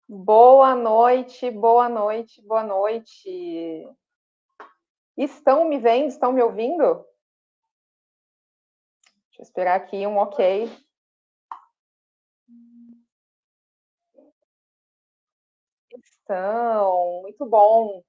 Boa noite, boa noite, boa noite. Estão me vendo? Estão me ouvindo? Deixa eu esperar aqui um ok. Estão, muito bom.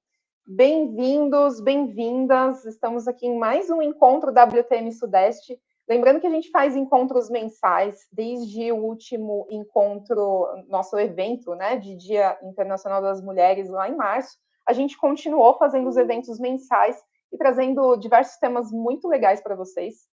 Bem-vindos, bem-vindas. Estamos aqui em mais um encontro WTM Sudeste. Lembrando que a gente faz encontros mensais, desde o último encontro, nosso evento, né, de Dia Internacional das Mulheres, lá em março. A gente continuou fazendo os eventos mensais e trazendo diversos temas muito legais para vocês.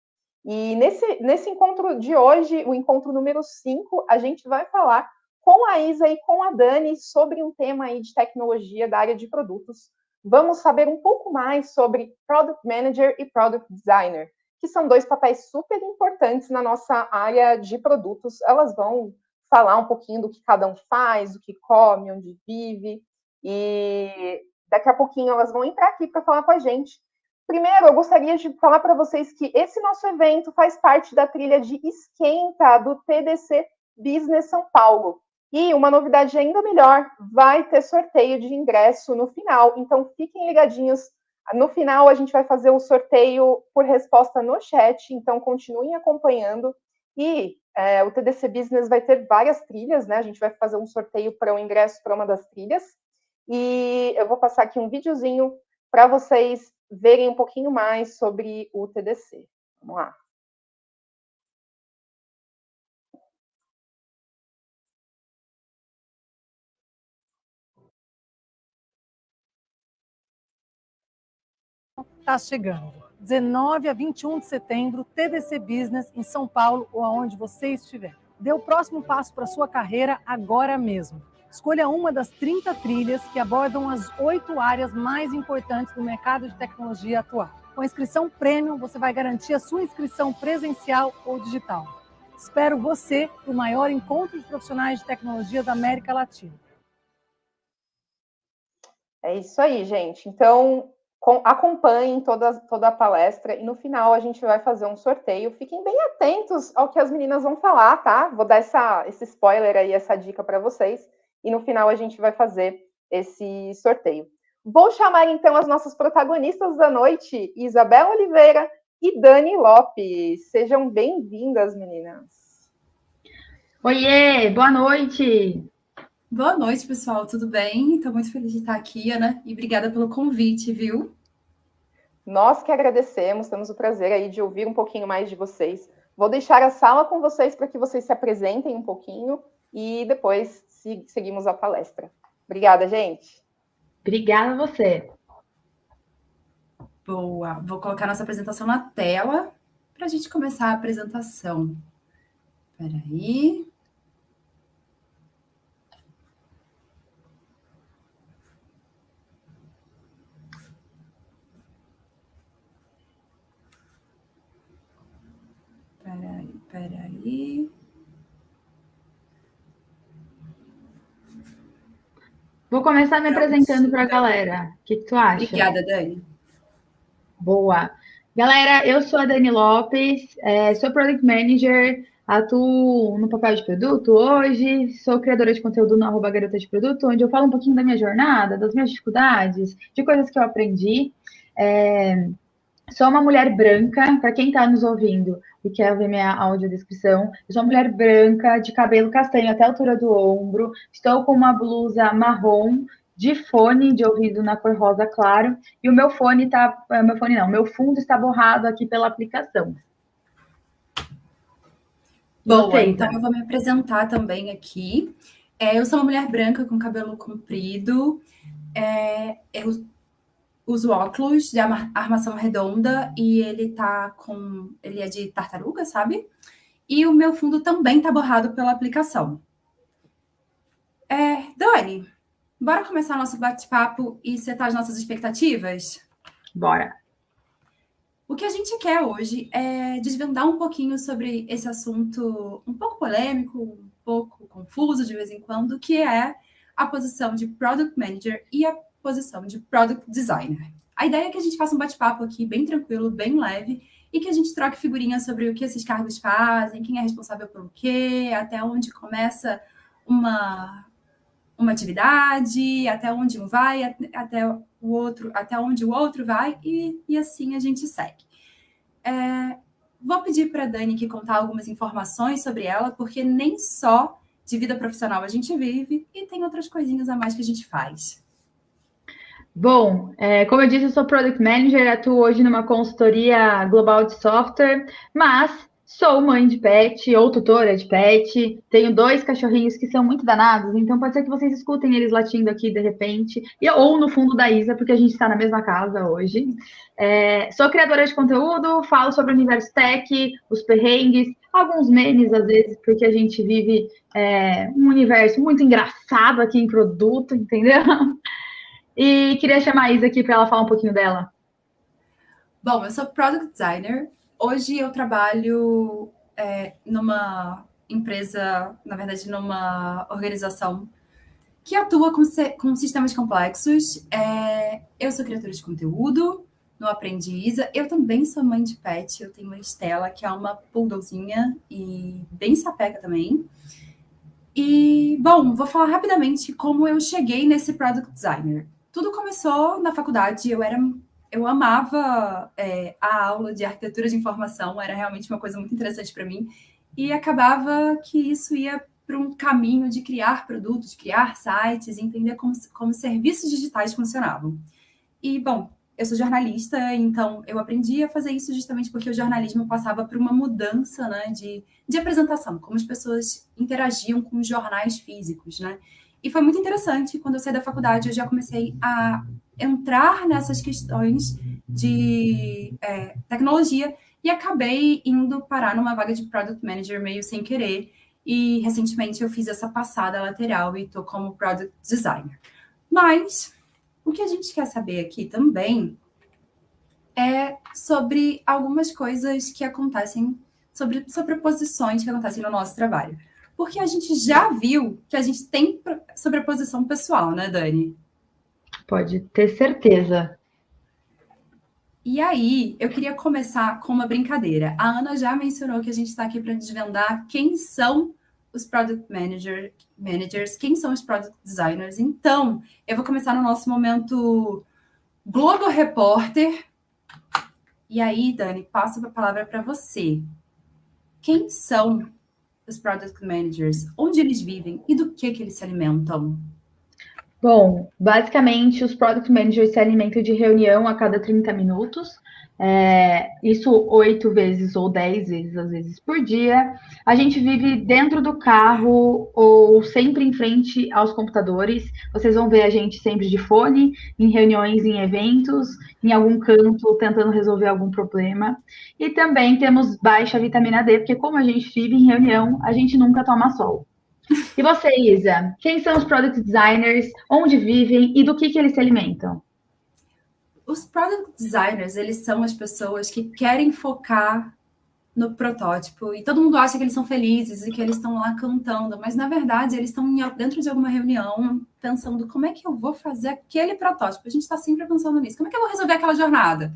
E nesse encontro de hoje, o encontro número 5, a gente vai falar com a Isa e com a Dani sobre um tema aí de tecnologia da área de produtos. Vamos saber um pouco mais sobre Product Manager e Product Designer, que são dois papéis super importantes na nossa área de produtos. Elas vão falar um pouquinho do que cada um faz, do que come, onde vive, e daqui a pouquinho elas vão entrar aqui para falar com a gente. Primeiro, eu gostaria de falar para vocês que esse nosso evento faz parte da trilha de Esquenta do TDC Business São Paulo. E uma novidade ainda melhor, vai ter sorteio de ingresso no final, então fiquem ligadinhos. No final a gente vai fazer o sorteio por resposta no chat, então continuem acompanhando. E o TDC Business vai ter várias trilhas, né? A gente vai fazer um sorteio para o ingresso para uma das trilhas. E eu vou passar aqui um videozinho para vocês verem um pouquinho mais sobre o TDC. Vamos lá. Está chegando. 19 a 21 de setembro, TDC Business em São Paulo ou aonde você estiver. Dê o próximo passo para a sua carreira agora mesmo. Escolha uma das 30 trilhas que abordam as 8 áreas mais importantes do mercado de tecnologia atual. Com a inscrição Premium, você vai garantir a sua inscrição presencial ou digital. Espero você para o maior encontro de profissionais de tecnologia da América Latina. É isso aí, gente. Então, acompanhem toda a palestra e no final a gente vai fazer um sorteio. Fiquem bem atentos ao que as meninas vão falar, tá? Vou dar esse spoiler aí, essa dica para vocês. E no final a gente vai fazer esse sorteio. Vou chamar então as nossas protagonistas da noite, Isabel Oliveira e Dani Lopes. Sejam bem-vindas, meninas. Oiê, boa noite! Boa noite, pessoal, tudo bem? Estou muito feliz de estar aqui, Ana, e obrigada pelo convite, viu? Nós que agradecemos, temos o prazer aí de ouvir um pouquinho mais de vocês. Vou deixar a sala com vocês para que vocês se apresentem um pouquinho e depois seguimos a palestra. Obrigada, gente. Obrigada a você. Boa, vou colocar nossa apresentação na tela para a gente começar a apresentação. Espera aí. Peraí. Vou começar me apresentando para a galera. O que tu acha? Obrigada, Dani. Boa. Galera, eu sou a Dani Lopes, sou Product Manager, atuo no papel de produto hoje, sou criadora de conteúdo no @garota de produto, onde eu falo um pouquinho da minha jornada, das minhas dificuldades, de coisas que eu aprendi. Sou uma mulher branca, para quem está nos ouvindo e quer ver minha audiodescrição, eu sou uma mulher branca, de cabelo castanho até a altura do ombro, estou com uma blusa marrom, de fone de ouvido na cor rosa claro, e o meu fone tá. Meu fundo está borrado aqui pela aplicação. Boa, então eu vou me apresentar também aqui. Eu sou uma mulher branca com cabelo comprido, eu uso óculos de armação redonda e ele é de tartaruga, sabe? E o meu fundo também tá borrado pela aplicação. Dani, bora começar nosso bate-papo e setar as nossas expectativas? Bora. O que a gente quer hoje é desvendar um pouquinho sobre esse assunto um pouco polêmico, um pouco confuso de vez em quando, que é a posição de Product Manager e a posição de Product Designer. A ideia é que a gente faça um bate-papo aqui bem tranquilo, bem leve, e que a gente troque figurinhas sobre o que esses cargos fazem, quem é responsável pelo quê, até onde começa um uma atividade, até onde um vai, até onde o outro vai, e assim a gente segue. Vou pedir para a Dani que contar algumas informações sobre ela, porque nem só de vida profissional a gente vive, e tem outras coisinhas a mais que a gente faz. Bom, como eu disse, eu sou Product Manager, atuo hoje numa consultoria global de software, mas sou mãe de pet ou tutora de pet, tenho 2 cachorrinhos que são muito danados, então pode ser que vocês escutem eles latindo aqui de repente, ou no fundo da Isa, porque a gente está na mesma casa hoje. Sou criadora de conteúdo, falo sobre o universo tech, os perrengues, alguns memes às vezes, porque a gente vive um universo muito engraçado aqui em produto, entendeu? E queria chamar a Isa aqui para ela falar um pouquinho dela. Bom, eu sou Product Designer. Hoje eu trabalho numa empresa, na verdade, numa organização que atua com sistemas complexos. Eu sou criadora de conteúdo no Aprendiza. Eu também sou mãe de pet. Eu tenho uma Estela, que é uma poodlezinha e bem sapeca também. E, bom, vou falar rapidamente como eu cheguei nesse Product Designer. Tudo começou na faculdade, eu amava a aula de arquitetura de informação, era realmente uma coisa muito interessante para mim, e acabava que isso ia para um caminho de criar produtos, criar sites, entender como serviços digitais funcionavam. E, bom, eu sou jornalista, então eu aprendi a fazer isso justamente porque o jornalismo passava por uma mudança, né, de apresentação, como as pessoas interagiam com os jornais físicos, né? E foi muito interessante, quando eu saí da faculdade, eu já comecei a entrar nessas questões de tecnologia e acabei indo parar numa vaga de Product Manager meio sem querer. E, recentemente, eu fiz essa passada lateral e estou como Product Designer. Mas o que a gente quer saber aqui também é sobre algumas coisas que acontecem, sobre sobreposições que acontecem no nosso trabalho. Porque a gente já viu que a gente tem sobreposição pessoal, né, Dani? Pode ter certeza. E aí, eu queria começar com uma brincadeira. A Ana já mencionou que a gente está aqui para desvendar quem são os Product Managers, quem são os Product Designers. Então, eu vou começar no nosso momento Globo Repórter. E aí, Dani, passo a palavra para você. Quem são os Product Managers? Onde eles vivem? E do que eles se alimentam? Bom, basicamente, os Product Managers se alimentam de reunião a cada 30 minutos. Isso 8 vezes ou 10 vezes, às vezes, por dia. A gente vive dentro do carro ou sempre em frente aos computadores. Vocês vão ver a gente sempre de fone, em reuniões, em eventos, em algum canto, tentando resolver algum problema. E também temos baixa vitamina D, porque como a gente vive em reunião, a gente nunca toma sol. E você, Isa? Quem são os Product Designers? Onde vivem e do que eles se alimentam? Os Product Designers, eles são as pessoas que querem focar no protótipo. E todo mundo acha que eles são felizes e que eles estão lá cantando. Mas, na verdade, eles estão dentro de alguma reunião pensando como é que eu vou fazer aquele protótipo. A gente está sempre pensando nisso. Como é que eu vou resolver aquela jornada?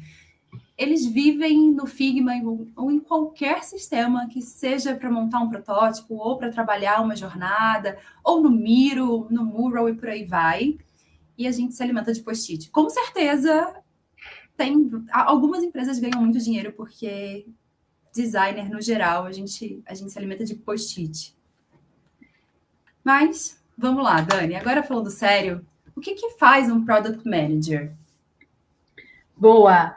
Eles vivem no Figma ou em qualquer sistema que seja para montar um protótipo ou para trabalhar uma jornada, ou no Miro, no Mural e por aí vai. E a gente se alimenta de post-it. Com certeza, algumas empresas ganham muito dinheiro porque designer, no geral, a gente se alimenta de post-it. Mas, vamos lá, Dani. Agora, falando sério, o que faz um Product Manager? Boa!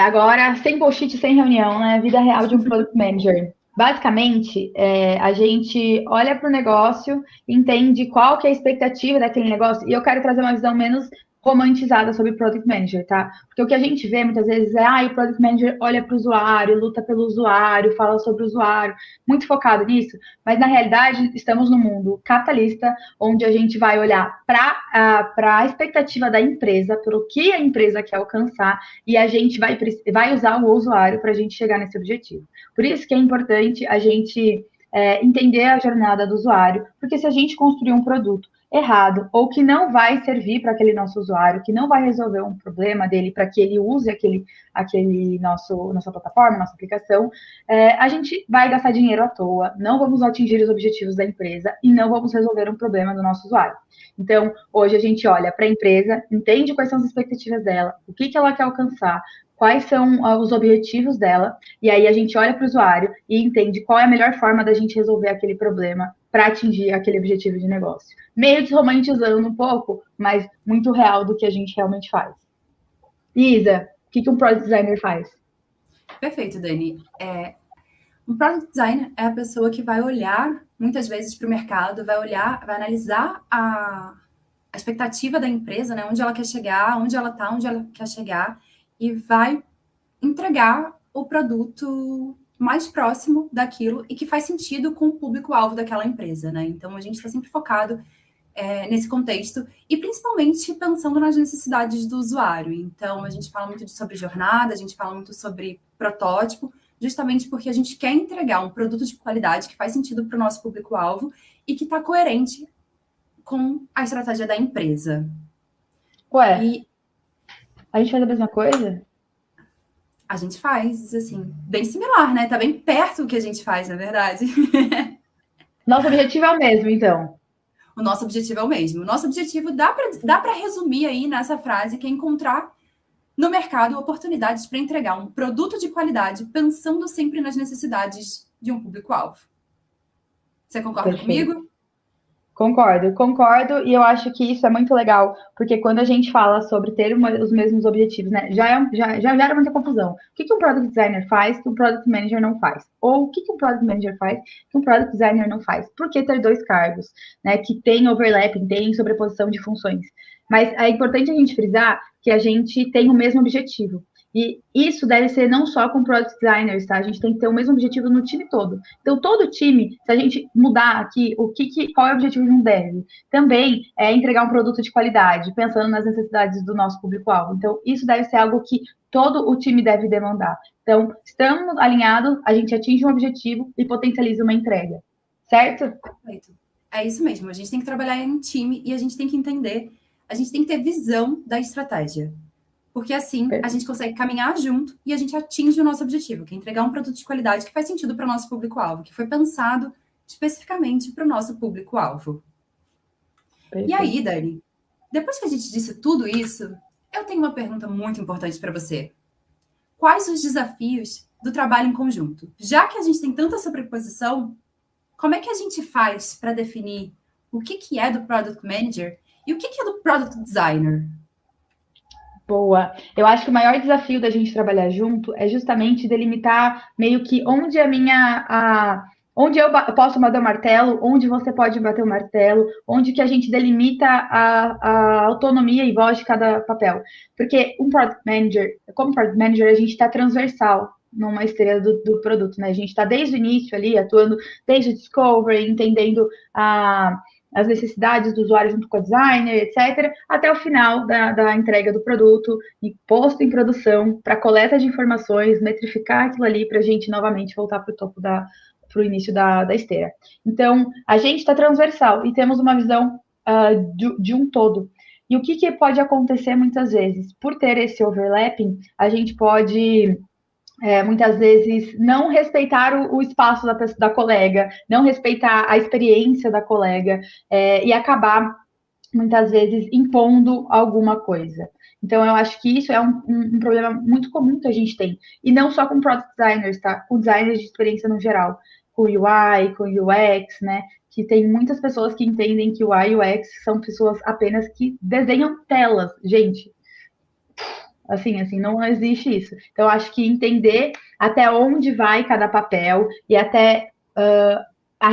Agora, sem post-it, sem reunião, né? Vida real de um Product Manager. Basicamente, a gente olha para o negócio, entende qual que é a expectativa daquele negócio, e eu quero trazer uma visão menos romantizada sobre Product Manager, tá? Porque o que a gente vê muitas vezes é, o Product Manager olha para o usuário, luta pelo usuário, fala sobre o usuário, muito focado nisso, mas na realidade estamos num mundo capitalista, onde a gente vai olhar para a expectativa da empresa, pelo que a empresa quer alcançar, e a gente vai usar o usuário para a gente chegar nesse objetivo. Por isso que é importante a gente entender a jornada do usuário, porque se a gente construir um produto errado ou que não vai servir para aquele nosso usuário, que não vai resolver um problema dele para que ele use nossa plataforma, nossa aplicação, a gente vai gastar dinheiro à toa, não vamos atingir os objetivos da empresa e não vamos resolver um problema do nosso usuário. Então, hoje a gente olha para a empresa, entende quais são as expectativas dela, o que ela quer alcançar, quais são os objetivos dela, e aí a gente olha para o usuário e entende qual é a melhor forma da gente resolver aquele problema para atingir aquele objetivo de negócio. Meio desromantizando um pouco, mas muito real do que a gente realmente faz. Isa, o que um Product Designer faz? Perfeito, Dani. Um Product Designer é a pessoa que vai olhar, muitas vezes, para o mercado, vai analisar a expectativa da empresa, né? Onde ela quer chegar, onde ela está, onde ela quer chegar, e vai entregar o produto mais próximo daquilo e que faz sentido com o público-alvo daquela empresa, né? Então, a gente está sempre focado nesse contexto e principalmente pensando nas necessidades do usuário. Então, a gente fala muito sobre jornada, a gente fala muito sobre protótipo, justamente porque a gente quer entregar um produto de qualidade que faz sentido para o nosso público-alvo e que está coerente com a estratégia da empresa. Ué, a gente faz a mesma coisa? A gente faz, assim, bem similar, né? Tá bem perto do que a gente faz, na verdade. Nosso objetivo é o mesmo, então. O nosso objetivo é o mesmo. O nosso objetivo dá para resumir aí nessa frase, que é encontrar no mercado oportunidades para entregar um produto de qualidade, pensando sempre nas necessidades de um público-alvo. Você concorda comigo? Concordo, e eu acho que isso é muito legal, porque quando a gente fala sobre ter os mesmos objetivos, né, já gera muita confusão. O que um Product Designer faz que um Product Manager não faz? Ou o que um Product Manager faz que um Product Designer não faz? Por que ter dois cargos, né, que tem overlapping, tem sobreposição de funções? Mas é importante a gente frisar que a gente tem o mesmo objetivo. E isso deve ser não só com product designers, tá? A gente tem que ter o mesmo objetivo no time todo. Então, todo time, se a gente mudar aqui qual é o objetivo de um dev, também é entregar um produto de qualidade, pensando nas necessidades do nosso público-alvo. Então, isso deve ser algo que todo o time deve demandar. Então, estamos alinhados, a gente atinge um objetivo e potencializa uma entrega. Certo? Perfeito. É isso mesmo. A gente tem que trabalhar em time e a gente tem que entender, a gente tem que ter visão da estratégia. Porque assim a gente consegue caminhar junto e a gente atinge o nosso objetivo, que é entregar um produto de qualidade que faz sentido para o nosso público-alvo, que foi pensado especificamente para o nosso público-alvo. E aí, Dani, depois que a gente disse tudo isso, eu tenho uma pergunta muito importante para você. Quais os desafios do trabalho em conjunto? Já que a gente tem tanta sobreposição, como é que a gente faz para definir o que é do Product Manager e o que é do Product Designer? Boa. Eu acho que o maior desafio da gente trabalhar junto é justamente delimitar meio que onde onde eu posso bater o martelo, onde você pode bater o martelo, onde que a gente delimita a autonomia e voz de cada papel. Porque como Product Manager, a gente está transversal numa esteira do produto, né? A gente está desde o início ali, atuando desde o discovery, entendendo as necessidades do usuário junto com o designer, etc., até o final da entrega do produto e posto em produção para coleta de informações, metrificar aquilo ali para a gente novamente voltar para o topo para o início da esteira. Então, a gente está transversal e temos uma visão de um todo. E o que pode acontecer muitas vezes? Por ter esse overlapping, a gente pode muitas vezes não respeitar o espaço da colega, não respeitar a experiência da colega e acabar, muitas vezes, impondo alguma coisa. Então, eu acho que isso é um problema muito comum que a gente tem. E não só com product designers, tá? Com designers de experiência no geral. Com UI, com UX, né? Que tem muitas pessoas que entendem que UI e UX são pessoas apenas que desenham telas. Gente, assim, não existe isso. Então, acho que entender até onde vai cada papel e até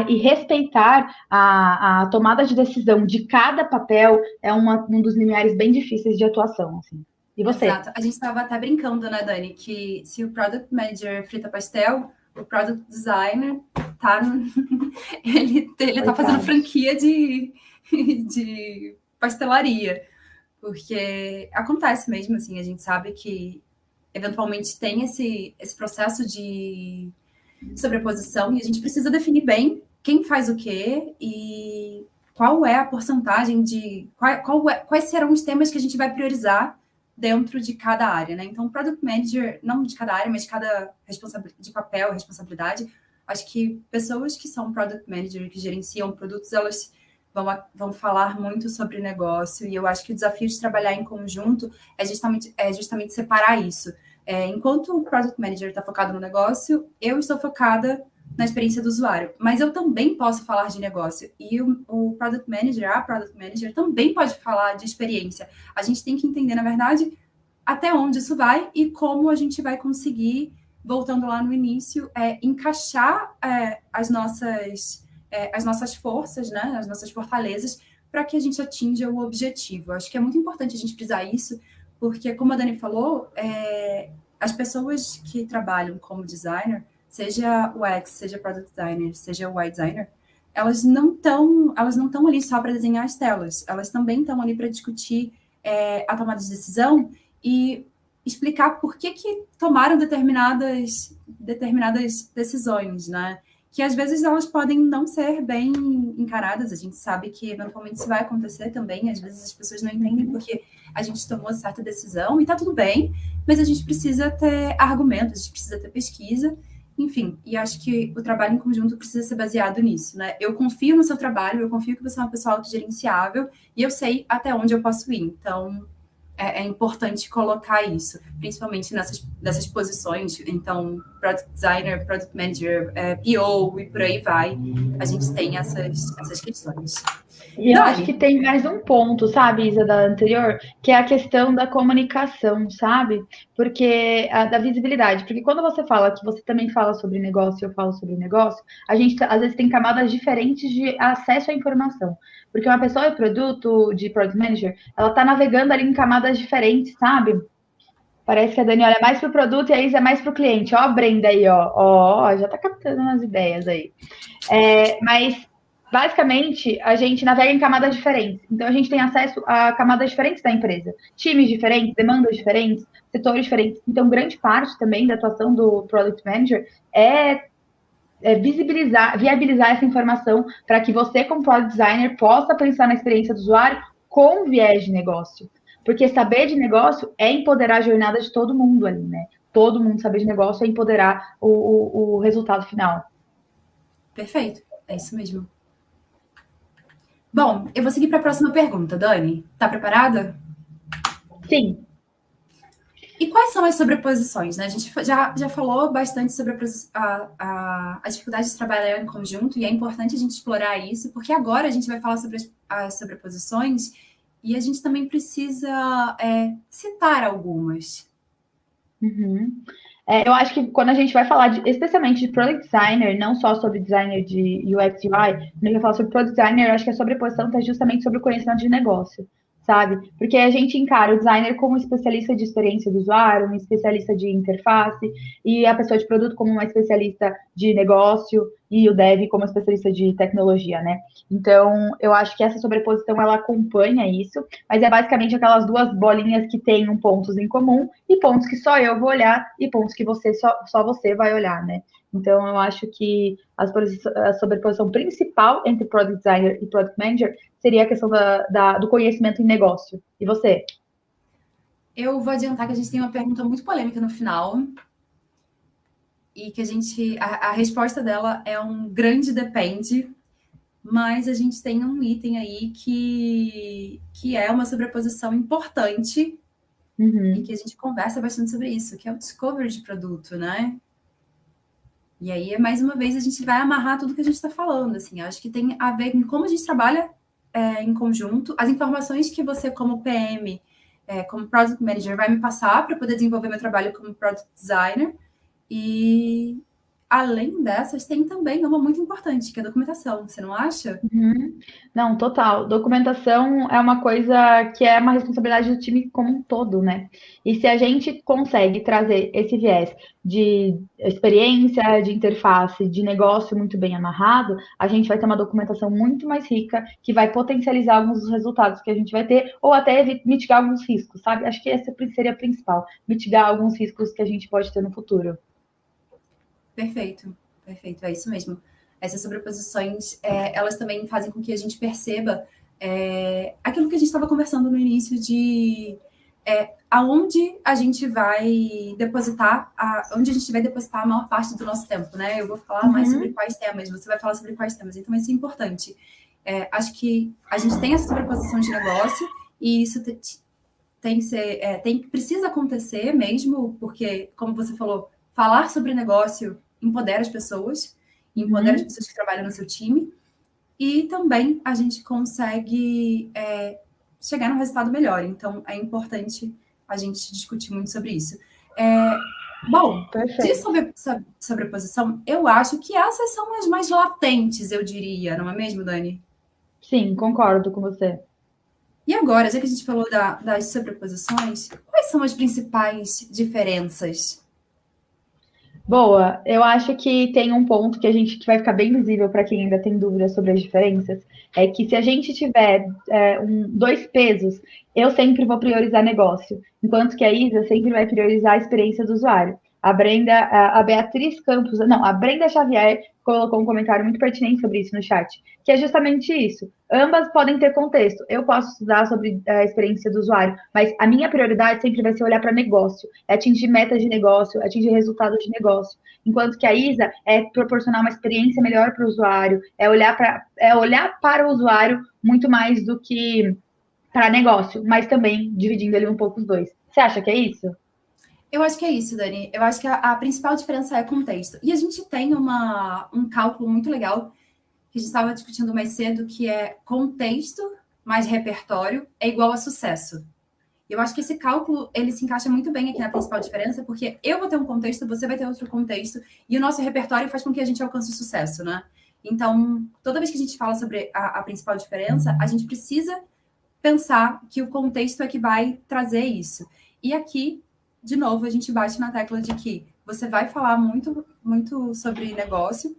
e respeitar a tomada de decisão de cada papel é um dos limiares bem difíceis de atuação, assim. E você? Exato. A gente estava até brincando, né, Dani, que se o Product Manager frita pastel, o Product Designer ele tá fazendo franquia de pastelaria. Porque acontece mesmo, assim, a gente sabe que eventualmente tem esse processo de sobreposição e a gente precisa definir bem quem faz o quê e qual é a porcentagem de... quais serão os temas que a gente vai priorizar dentro de cada área, né? Então, o Product Manager, não de cada área, mas de cada de papel, responsabilidade, acho que pessoas que são Product Manager, que gerenciam produtos, elas vão falar muito sobre negócio, e eu acho que o desafio de trabalhar em conjunto é justamente separar isso. Enquanto o Product Manager está focado no negócio, eu estou focada na experiência do usuário, mas eu também posso falar de negócio, e o Product Manager, a Product Manager também pode falar de experiência. A gente tem que entender, na verdade, até onde isso vai e como a gente vai conseguir, voltando lá no início, encaixar as nossas forças, né, as nossas fortalezas, para que a gente atinja o objetivo. Acho que é muito importante a gente frisar isso, porque, como a Dani falou, as pessoas que trabalham como designer, seja o UX, seja Product Designer, seja o UI Designer, elas não estão ali só para desenhar as telas, elas também estão ali para discutir a tomada de decisão e explicar por que tomaram determinadas decisões, né? Que às vezes elas podem não ser bem encaradas, a gente sabe que eventualmente isso vai acontecer também, às vezes as pessoas não entendem porque a gente tomou certa decisão, e tá tudo bem, mas a gente precisa ter argumentos, a gente precisa ter pesquisa, enfim, e acho que o trabalho em conjunto precisa ser baseado nisso, né? Eu confio no seu trabalho, eu confio que você é uma pessoa autogerenciável, e eu sei até onde eu posso ir, então é importante colocar isso, principalmente nessas posições. Então, Product Designer, Product Manager, PO e por aí vai, a gente tem essas questões. E eu acho que tem mais um ponto, sabe, Isa, da anterior, que é a questão da comunicação, sabe? Porque da visibilidade. Porque quando você fala que você também fala sobre negócio e eu falo sobre negócio, a gente às vezes tem camadas diferentes de acesso à informação. Porque uma pessoa de Product Manager, ela tá navegando ali em camadas diferentes, sabe? Parece que a Dani olha mais para o produto e a Isa é mais para o cliente. Ó, a Brenda aí, ó, já tá captando umas ideias aí. Mas, basicamente, a gente navega em camadas diferentes. Então, a gente tem acesso a camadas diferentes da empresa. Times diferentes, demandas diferentes, setores diferentes. Então, grande parte também da atuação do Product Manager é viabilizar essa informação para que você, como Product Designer, possa pensar na experiência do usuário com viés de negócio. Porque saber de negócio é empoderar a jornada de todo mundo ali, né? Todo mundo saber de negócio é empoderar o resultado final. Perfeito, é isso mesmo. Bom, eu vou seguir para a próxima pergunta, Dani. Tá preparada? Sim. E quais são as sobreposições, né? A gente já falou bastante sobre a dificuldade de trabalhar em conjunto, e é importante a gente explorar isso, porque agora a gente vai falar sobre as sobreposições, e a gente também precisa citar algumas. Uhum. Eu acho que quando a gente vai falar especialmente de Product Designer, não só sobre designer de UX e UI, quando a gente vai falar sobre Product Designer, eu acho que a sobreposição está justamente sobre o conhecimento de negócio, sabe? Porque a gente encara o designer como um especialista de experiência do usuário, um especialista de interface, e a pessoa de produto como uma especialista de negócio, e o dev como especialista de tecnologia, né? Então, eu acho que essa sobreposição, ela acompanha isso, mas é basicamente aquelas duas bolinhas que têm pontos em comum, e pontos que só eu vou olhar, e pontos que só você vai olhar, né? Então, eu acho que a sobreposição principal entre Product Designer e Product Manager seria a questão do conhecimento em negócio. E você? Eu vou adiantar que a gente tem uma pergunta muito polêmica no final, e que a resposta dela é um grande depende, mas a gente tem um item aí que é uma sobreposição importante, e que a gente conversa bastante sobre isso, que é o discovery de produto, né? E aí, mais uma vez, a gente vai amarrar tudo que a gente está falando, assim, acho que tem a ver com como a gente trabalha em conjunto, as informações que você, como PM, como Product Manager, vai me passar para poder desenvolver meu trabalho como Product Designer. E, além dessas, tem também uma muito importante, que é a documentação, você não acha? Não, total. Documentação é uma coisa que é uma responsabilidade do time como um todo, né? E se a gente consegue trazer esse viés de experiência, de interface, de negócio muito bem amarrado, a gente vai ter uma documentação muito mais rica, que vai potencializar alguns dos resultados que a gente vai ter, ou até mitigar alguns riscos, sabe? Acho que essa seria a principal, mitigar alguns riscos que a gente pode ter no futuro. Perfeito, é isso mesmo. essas sobreposições, elas também fazem com que a gente perceba aquilo que a gente estava conversando no início de aonde a gente vai depositar, onde a gente vai depositar a maior parte do nosso tempo, né? Eu vou falar mais sobre quais temas, você vai falar sobre quais temas, então isso é importante. Acho que a gente tem essa sobreposição de negócio e isso precisa acontecer mesmo, porque, como você falou, falar sobre negócio empodera as pessoas que trabalham no seu time, e também a gente consegue chegar num resultado melhor. Então, é importante a gente discutir muito sobre isso. Bom, de sobreposição, eu acho que essas são as mais latentes, eu diria, não é mesmo, Dani? Sim, concordo com você. E agora, já que a gente falou das sobreposições, quais são as principais diferenças? Boa, eu acho que tem um ponto que vai ficar bem visível para quem ainda tem dúvidas sobre as diferenças, é que se a gente tiver dois pesos, eu sempre vou priorizar negócio, enquanto que a Isa sempre vai priorizar a experiência do usuário. A Beatriz Campos, não, a Brenda Xavier colocou um comentário muito pertinente sobre isso no chat, que é justamente isso. Ambas podem ter contexto. Eu posso estudar sobre a experiência do usuário, mas a minha prioridade sempre vai ser olhar para negócio, é atingir metas de negócio, atingir resultados de negócio. Enquanto que a Isa é proporcionar uma experiência melhor para o usuário, é olhar para o usuário muito mais do que para negócio, mas também dividindo ali um pouco os dois. Você acha que é isso? Eu acho que é isso, Dani. Eu acho que a principal diferença é contexto. E a gente tem um cálculo muito legal que a gente estava discutindo mais cedo, que é contexto mais repertório é igual a sucesso. Eu acho que esse cálculo, ele se encaixa muito bem aqui na principal diferença, porque eu vou ter um contexto, você vai ter outro contexto, e o nosso repertório faz com que a gente alcance o sucesso, né? Então, toda vez que a gente fala sobre a principal diferença, a gente precisa pensar que o contexto é que vai trazer isso. E aqui, de novo, a gente bate na tecla de que você vai falar muito, muito sobre negócio,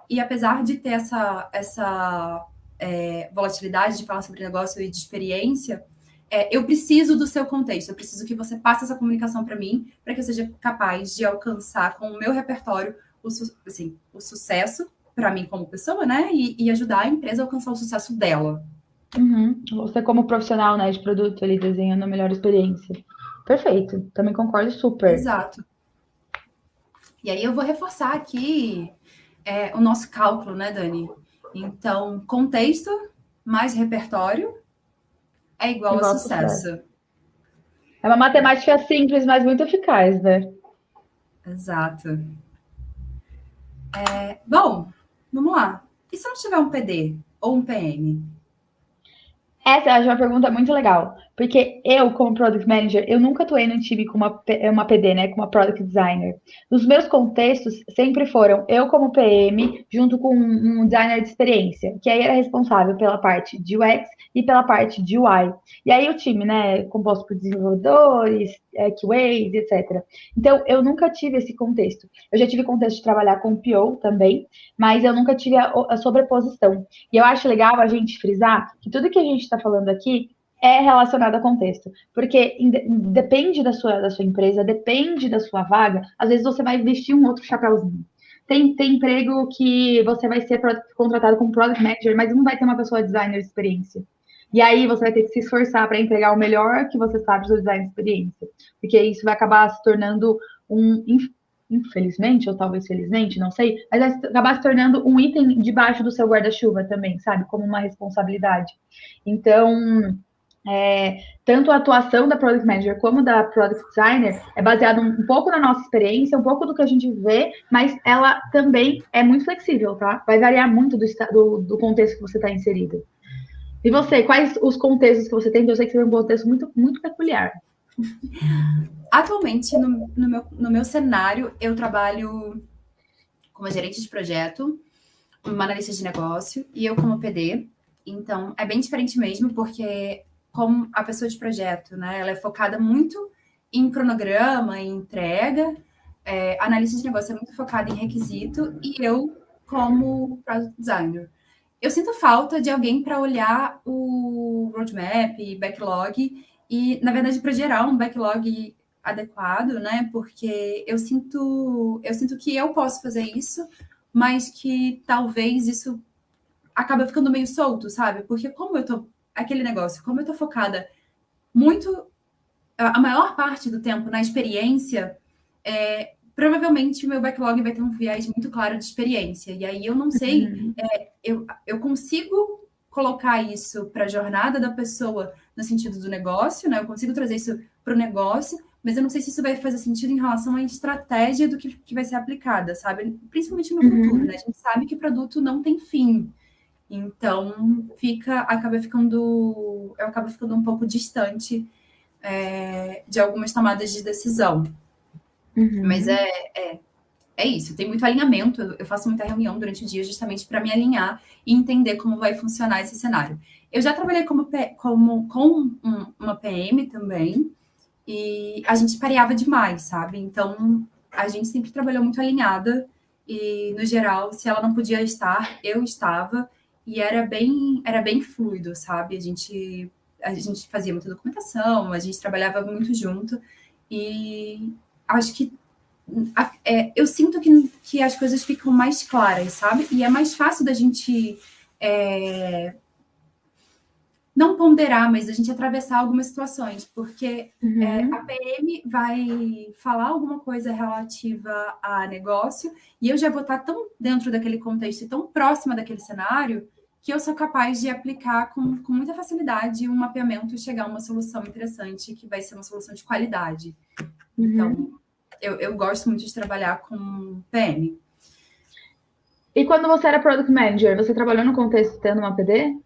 e apesar de ter essa volatilidade de falar sobre negócio e de experiência, eu preciso do seu contexto, eu preciso que você passe essa comunicação para mim, para que eu seja capaz de alcançar com o meu repertório o sucesso para mim como pessoa, né? E ajudar a empresa a alcançar o sucesso dela. Você como profissional, né, de produto ali, desenhando a melhor experiência. Perfeito, também concordo super. Exato. E aí eu vou reforçar aqui o nosso cálculo, né, Dani? Então, contexto mais repertório é igual a sucesso. É uma matemática simples, mas muito eficaz, né? Exato. Bom, vamos lá. E se não tiver um PD ou um PM? Essa é uma pergunta muito legal, porque eu, como Product Manager, eu nunca atuei num time com uma PD, né, com uma Product Designer. Os meus contextos sempre foram eu como PM, junto com um designer de experiência, que aí era responsável pela parte de UX e pela parte de UI. E aí o time, né, composto por desenvolvedores, QAs, etc. Então, eu nunca tive esse contexto. Eu já tive contexto de trabalhar com PO também, mas eu nunca tive a sobreposição. E eu acho legal a gente frisar que tudo que a gente está falando aqui é relacionado a contexto, porque depende da sua empresa, depende da sua vaga, às vezes você vai vestir um outro chapéuzinho. Tem emprego que você vai ser contratado como Product Manager, mas não vai ter uma pessoa designer de experiência. E aí você vai ter que se esforçar para entregar o melhor que você sabe do seu design de experiência, porque isso vai acabar se tornando infelizmente, ou talvez felizmente, não sei, mas vai acabar se tornando um item debaixo do seu guarda-chuva também, sabe? Como uma responsabilidade. Então, tanto a atuação da Product Manager como da Product Designer é baseada um pouco na nossa experiência, um pouco do que a gente vê, mas ela também é muito flexível, tá? Vai variar muito do contexto que você está inserido. E você, quais os contextos que você tem? Eu sei que você tem um contexto muito, muito peculiar. Atualmente, no meu cenário, eu trabalho como gerente de projeto, uma analista de negócio e eu como PD. Então, é bem diferente mesmo, porque como a pessoa de projeto, né, ela é focada muito em cronograma, em entrega, a analista de negócio é muito focada em requisito e eu como product designer. Eu sinto falta de alguém para olhar o roadmap, backlog e, na verdade, para gerar um backlog adequado, né? Porque eu sinto que eu posso fazer isso mas que talvez isso acaba ficando meio solto, sabe? Porque como eu tô, aquele negócio, como eu tô focada muito, a maior parte do tempo na experiência, provavelmente o meu backlog vai ter um viés muito claro de experiência. E aí eu não sei, eu consigo colocar isso para a jornada da pessoa no sentido do negócio, né? Eu consigo trazer isso para o negócio, mas eu não sei se isso vai fazer sentido em relação à estratégia do que vai ser aplicada, sabe? Principalmente no futuro, né? A gente sabe que produto não tem fim. Então, eu acabo ficando um pouco distante de algumas tomadas de decisão. Mas é isso, tem muito alinhamento, eu faço muita reunião durante o dia justamente para me alinhar e entender como vai funcionar esse cenário. Eu já trabalhei com uma PM também, e a gente pareava demais, sabe? Então, a gente sempre trabalhou muito alinhada, e, no geral, se ela não podia estar, eu estava, e era bem fluido, sabe? A gente fazia muita documentação, a gente trabalhava muito junto, e acho que eu sinto que as coisas ficam mais claras, sabe? E é mais fácil da gente não ponderar, mas a gente atravessar algumas situações, porque a PM vai falar alguma coisa relativa a negócio, e eu já vou estar tão dentro daquele contexto e tão próxima daquele cenário, que eu sou capaz de aplicar com muita facilidade um mapeamento e chegar a uma solução interessante, que vai ser uma solução de qualidade. Então, eu gosto muito de trabalhar com PM. E quando você era Product Manager, você trabalhou no contexto tendo uma PD?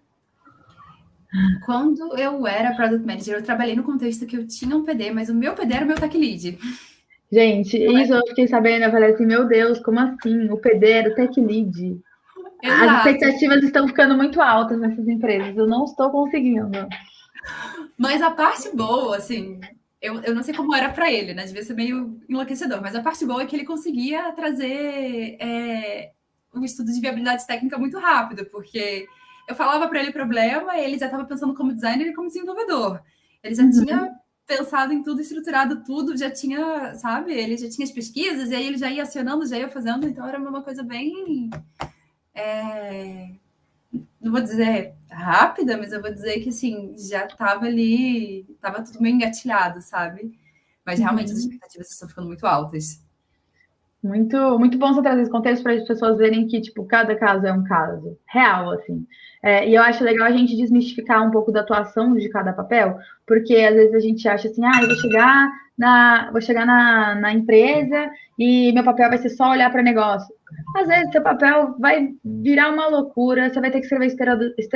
Quando eu era Product Manager, eu trabalhei no contexto que eu tinha um PD, mas o meu PD era o meu Tech Lead. Gente, isso eu fiquei sabendo, eu falei assim, meu Deus, como assim? O PD era o Tech Lead. Exato. As expectativas estão ficando muito altas nessas empresas, eu não estou conseguindo. Mas a parte boa, assim, eu não sei como era para ele, né? Devia ser meio enlouquecedor, mas a parte boa é que ele conseguia trazer um estudo de viabilidade técnica muito rápido, porque eu falava para ele o problema, ele já estava pensando como designer e como desenvolvedor. Ele já tinha pensado em tudo, estruturado tudo, já tinha, sabe? Ele já tinha as pesquisas, e aí ele já ia acionando, já ia fazendo, então era uma coisa bem... não vou dizer rápida, mas eu vou dizer que, assim, já estava ali, estava tudo meio engatilhado, sabe? Mas realmente as expectativas estão ficando muito altas. Muito, muito bom você trazer esse contexto para as pessoas verem que, tipo, cada caso é um caso real, assim. E eu acho legal a gente desmistificar um pouco da atuação de cada papel, porque às vezes a gente acha assim, eu vou chegar na empresa e meu papel vai ser só olhar para negócio. Às vezes seu papel vai virar uma loucura, você vai ter que escrever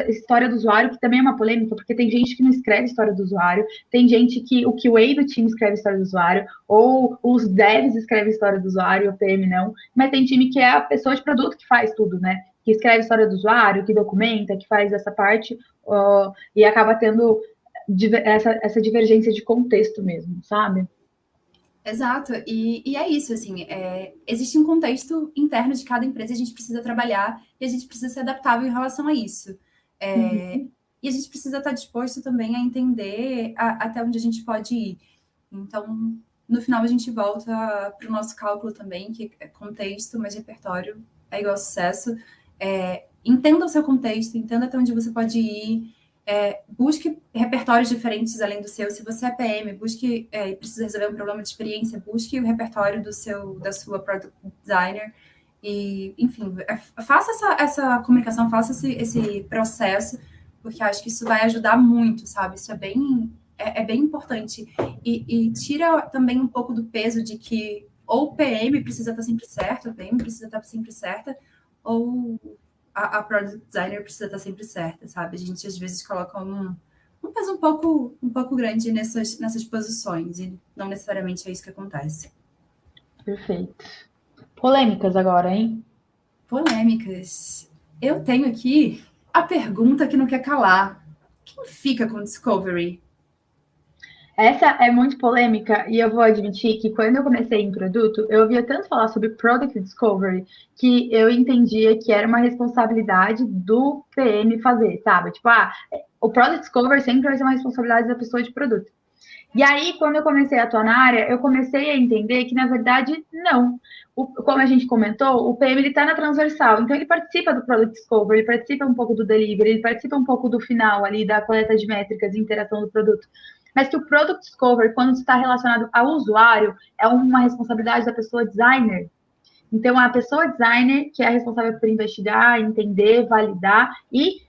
história do usuário, que também é uma polêmica, porque tem gente que não escreve história do usuário, tem gente que o QA do time escreve história do usuário, ou os devs escrevem história do usuário, o PM não, mas tem time que é a pessoa de produto que faz tudo, né? Que escreve história do usuário, que documenta, que faz essa parte, e acaba tendo essa divergência de contexto mesmo, sabe? Exato, e é isso, assim, existe um contexto interno de cada empresa, a gente precisa trabalhar e a gente precisa ser adaptável em relação a isso. E a gente precisa estar disposto também a entender até onde a gente pode ir. Então, no final, a gente volta para o nosso cálculo também, que é contexto, mas repertório é igual a sucesso. Entenda o seu contexto, entenda até onde você pode ir, busque repertórios diferentes além do seu. Se você é PM, busque e precisa resolver um problema de experiência, busque o repertório da sua product designer. E, enfim, faça essa comunicação, faça esse processo, porque acho que isso vai ajudar muito, sabe? Isso é bem importante. E tira também um pouco do peso de que ou o PM precisa estar sempre certo, a PM precisa estar sempre certa, ou a product designer precisa estar sempre certa, sabe? A gente às vezes coloca um peso um pouco grande nessas posições, e não necessariamente é isso que acontece. Perfeito. Polêmicas agora, hein? Polêmicas. Eu tenho aqui a pergunta que não quer calar. Quem fica com Discovery? Essa é muito polêmica e eu vou admitir que quando eu comecei em produto, eu ouvia tanto falar sobre Product Discovery que eu entendia que era uma responsabilidade do PM fazer, sabe? Tipo, o Product Discovery sempre vai ser uma responsabilidade da pessoa de produto. E aí, quando eu comecei a atuar na área, eu comecei a entender que, na verdade, não. Como a gente comentou, o PM está na transversal, então ele participa do Product Discovery, ele participa um pouco do Delivery, ele participa um pouco do final ali, da coleta de métricas e interação do produto. Mas que o Product Discovery, quando está relacionado ao usuário, é uma responsabilidade da pessoa designer. Então, a pessoa designer que é responsável por investigar, entender, validar e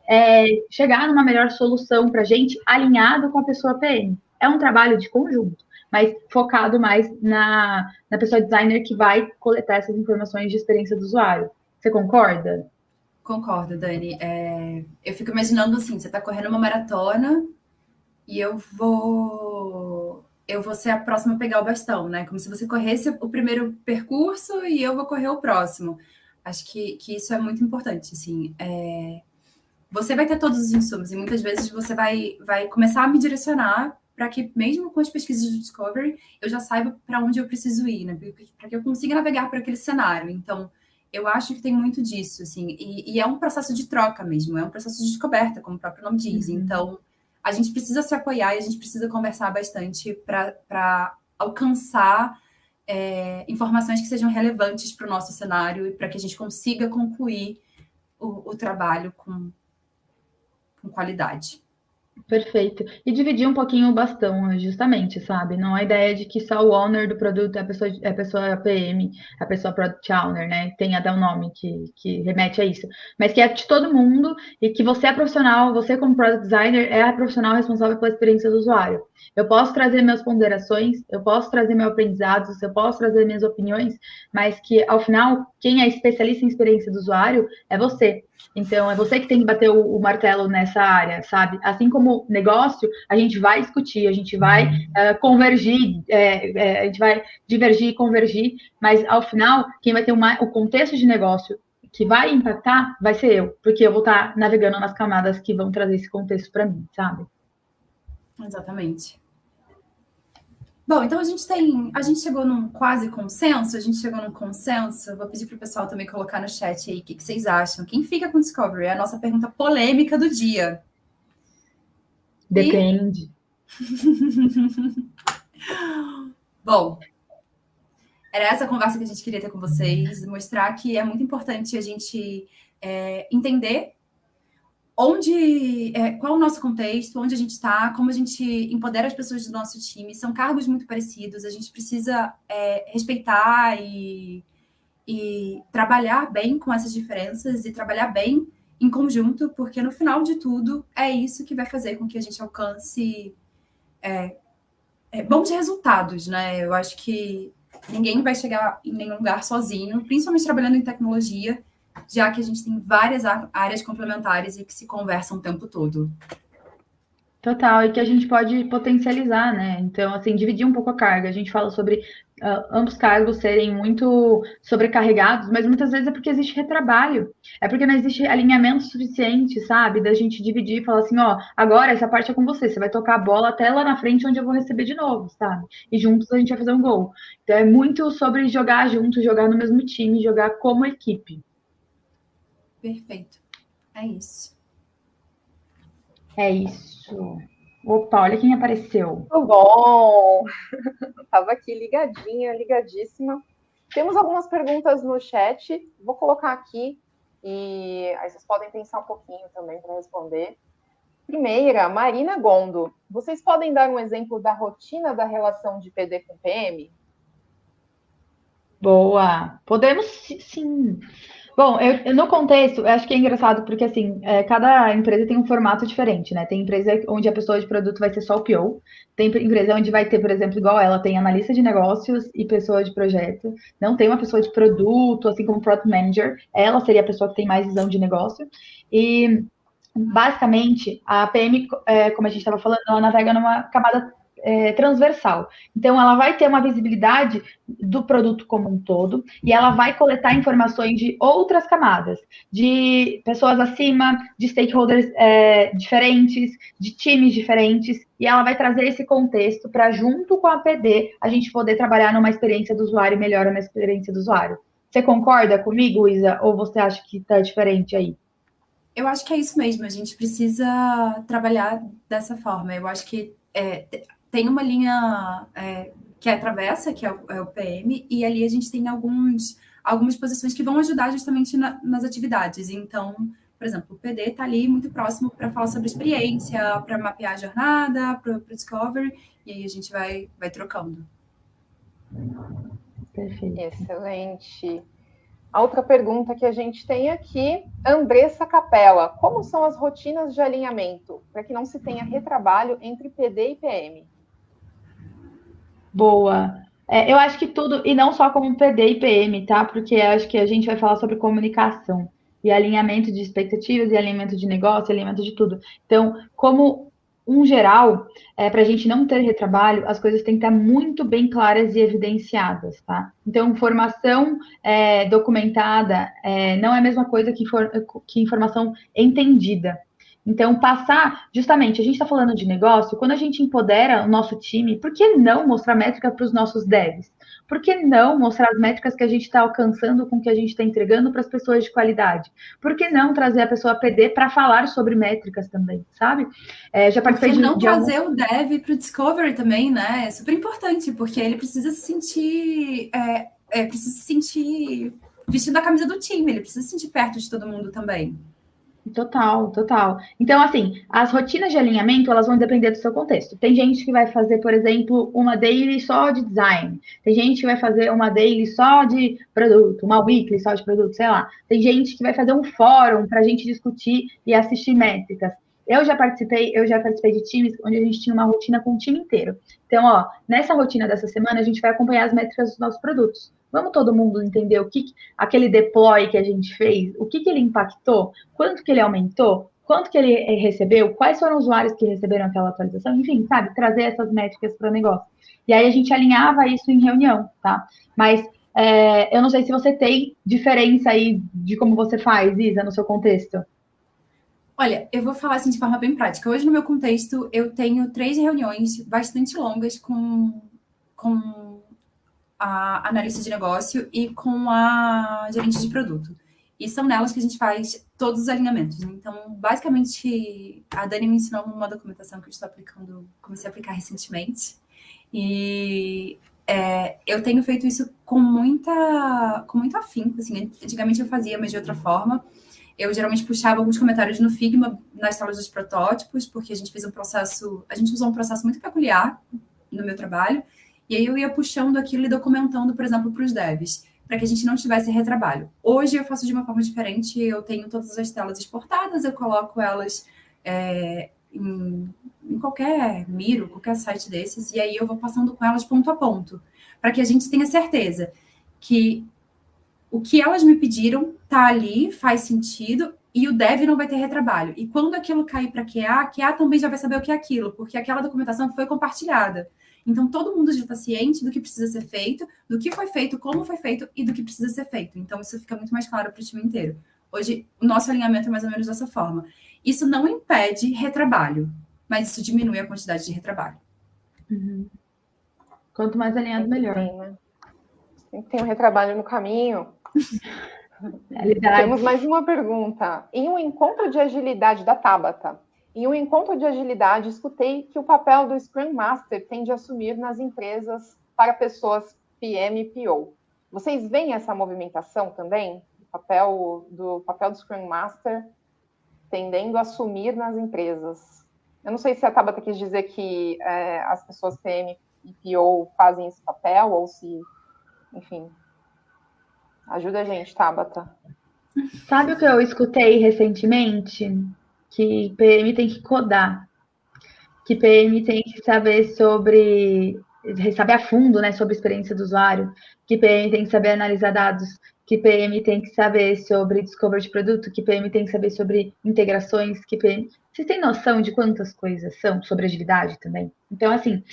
chegar numa melhor solução para a gente, alinhado com a pessoa PM. É um trabalho de conjunto, mas focado mais na pessoa designer que vai coletar essas informações de experiência do usuário. Você concorda? Concordo, Dani. Eu fico imaginando assim, você está correndo uma maratona e eu vou ser a próxima a pegar o bastão, né? Como se você corresse o primeiro percurso e eu vou correr o próximo. Acho que isso é muito importante, assim. Você vai ter todos os insumos e muitas vezes você vai começar a me direcionar para que, mesmo com as pesquisas de Discovery, eu já saiba para onde eu preciso ir, né? Para que eu consiga navegar por aquele cenário. Então, eu acho que tem muito disso, assim. E é um processo de troca mesmo, é um processo de descoberta, como o próprio nome diz. Então, a gente precisa se apoiar e a gente precisa conversar bastante para alcançar informações que sejam relevantes para o nosso cenário e para que a gente consiga concluir o trabalho com qualidade. Perfeito. E dividir um pouquinho o bastão, justamente, sabe? Não a ideia de que só o owner do produto é a pessoa PM, a pessoa Product Owner, né? Tem até um nome que remete a isso. Mas que é de todo mundo e que você é profissional, você como Product Designer é a profissional responsável pela experiência do usuário. Eu posso trazer minhas ponderações, eu posso trazer meus aprendizados, eu posso trazer minhas opiniões, mas que, ao final, quem é especialista em experiência do usuário é você. Então, é você que tem que bater o martelo nessa área, sabe? Assim como negócio, a gente vai discutir, a gente vai convergir, a gente vai divergir e convergir, mas, ao final, quem vai ter o contexto de negócio que vai impactar vai ser eu, porque eu vou estar navegando nas camadas que vão trazer esse contexto para mim, sabe? Exatamente. Bom, então a gente chegou num quase consenso, Vou pedir para o pessoal também colocar no chat aí o que vocês acham. Quem fica com Discovery? É a nossa pergunta polêmica do dia. Depende. Bom, era essa conversa que a gente queria ter com vocês, mostrar que é muito importante a gente entender qual o nosso contexto, onde a gente está, como a gente empodera as pessoas do nosso time. São cargos muito parecidos, a gente precisa respeitar e trabalhar bem com essas diferenças e trabalhar bem em conjunto, porque no final de tudo é isso que vai fazer com que a gente alcance bons resultados, né? Eu acho que ninguém vai chegar em nenhum lugar sozinho, principalmente trabalhando em tecnologia, já que a gente tem várias áreas complementares e que se conversam o tempo todo. Total, e que a gente pode potencializar, né? Então, assim, dividir um pouco a carga. A gente fala sobre ambos cargos serem muito sobrecarregados, mas muitas vezes é porque existe retrabalho. É porque não existe alinhamento suficiente, sabe? Da gente dividir e falar assim, ó, agora essa parte é com você, você vai tocar a bola até lá na frente onde eu vou receber de novo, sabe? E juntos a gente vai fazer um gol. Então, é muito sobre jogar junto, jogar no mesmo time, jogar como equipe. Perfeito. É isso. É isso. Opa, olha quem apareceu. Muito bom! Estava aqui ligadíssima. Temos algumas perguntas no chat, vou colocar aqui e aí vocês podem pensar um pouquinho também para responder. Primeira, Marina Gondo. Vocês podem dar um exemplo da rotina da relação de PD com PM? Boa! Podemos sim. Bom, no contexto, eu acho que é engraçado porque, assim, cada empresa tem um formato diferente, né? Tem empresa onde a pessoa de produto vai ser só o PO, tem empresa onde vai ter, por exemplo, igual ela, tem analista de negócios e pessoa de projeto, não tem uma pessoa de produto, assim como Product Manager, ela seria a pessoa que tem mais visão de negócio, e, basicamente, a PM, como a gente estava falando, ela navega numa camada transversal. Então, ela vai ter uma visibilidade do produto como um todo e ela vai coletar informações de outras camadas, de pessoas acima, de stakeholders diferentes, de times diferentes, e ela vai trazer esse contexto para, junto com a PD, a gente poder trabalhar numa experiência do usuário e melhorar na experiência do usuário. Você concorda comigo, Isa? Ou você acha que está diferente aí? Eu acho que é isso mesmo, a gente precisa trabalhar dessa forma. Eu acho que tem uma linha que atravessa, que é o PM, e ali a gente tem algumas posições que vão ajudar justamente nas atividades. Então, por exemplo, o PD está ali muito próximo para falar sobre experiência, para mapear a jornada, para o discovery, e aí a gente vai trocando. Perfeito. Excelente. A outra pergunta que a gente tem aqui, Andressa Capella, como são as rotinas de alinhamento para que não se tenha retrabalho entre PD e PM? Boa. Eu acho que tudo, e não só como PD e PM, tá? Porque acho que a gente vai falar sobre comunicação e alinhamento de expectativas, e alinhamento de negócio, e alinhamento de tudo. Então, como um geral, para a gente não ter retrabalho, as coisas têm que estar muito bem claras e evidenciadas, tá? Então, informação documentada não é a mesma coisa que informação entendida. Então, justamente, a gente está falando de negócio, quando a gente empodera o nosso time, por que não mostrar métrica para os nossos devs? Por que não mostrar as métricas que a gente está alcançando com o que a gente está entregando para as pessoas de qualidade? Por que não trazer a pessoa PD para falar sobre métricas também, sabe? Já participei de não trazer o dev para o discovery também, né? É super importante, porque ele precisa se sentir vestindo a camisa do time, ele precisa se sentir perto de todo mundo também. Total, total. Então, assim, as rotinas de alinhamento, elas vão depender do seu contexto. Tem gente que vai fazer, por exemplo, uma daily só de design. Tem gente que vai fazer uma daily só de produto, uma weekly só de produto, sei lá. Tem gente que vai fazer um fórum para a gente discutir e assistir métricas. Eu já participei de times onde a gente tinha uma rotina com o time inteiro. Então, nessa rotina dessa semana, a gente vai acompanhar as métricas dos nossos produtos. Vamos todo mundo entender aquele deploy que a gente fez, o que ele impactou, quanto que ele aumentou, quanto que ele recebeu, quais foram os usuários que receberam aquela atualização, enfim, sabe, trazer essas métricas para o negócio. E aí a gente alinhava isso em reunião, tá? Mas eu não sei se você tem diferença aí de como você faz, Isa, no seu contexto. Olha, eu vou falar assim de forma bem prática. Hoje, no meu contexto, eu tenho 3 reuniões bastante longas com a analista de negócio e com a gerente de produto. E são nelas que a gente faz todos os alinhamentos. Então, basicamente, a Dani me ensinou uma documentação que eu estou aplicando, comecei a aplicar recentemente. E eu tenho feito isso com muito afinco. Assim, antigamente eu fazia, mas de outra forma. Eu geralmente puxava alguns comentários no Figma, nas salas dos protótipos, porque a gente usou um processo muito peculiar no meu trabalho. E aí eu ia puxando aquilo e documentando, por exemplo, para os devs, para que a gente não tivesse retrabalho. Hoje eu faço de uma forma diferente, eu tenho todas as telas exportadas, eu coloco elas em qualquer Miro, qualquer site desses, e aí eu vou passando com elas ponto a ponto, para que a gente tenha certeza que o que elas me pediram está ali, faz sentido, e o dev não vai ter retrabalho. E quando aquilo cair para a QA também já vai saber o que é aquilo, porque aquela documentação foi compartilhada. Então, todo mundo já está ciente do que precisa ser feito, do que foi feito, como foi feito e do que precisa ser feito. Então, isso fica muito mais claro para o time inteiro. Hoje, o nosso alinhamento é mais ou menos dessa forma. Isso não impede retrabalho, mas isso diminui a quantidade de retrabalho. Uhum. Quanto mais alinhado, melhor. Tem um retrabalho no caminho. Temos mais uma pergunta. Em um encontro de agilidade da Tabata, escutei que o papel do Scrum Master tende a assumir nas empresas para pessoas PM e PO. Vocês veem essa movimentação também? O papel do Scrum Master tendendo a assumir nas empresas. Eu não sei se a Tabata quis dizer que as pessoas PM e PO fazem esse papel, ou se... Enfim, ajuda a gente, Tabata. Sabe o que eu escutei recentemente? Que PM tem que codar. Que PM tem que saber a fundo, né, sobre a experiência do usuário. Que PM tem que saber analisar dados. Que PM tem que saber sobre discovery de produto. Que PM tem que saber sobre integrações. Que PM... Vocês têm noção de quantas coisas são sobre agilidade também? Então, assim,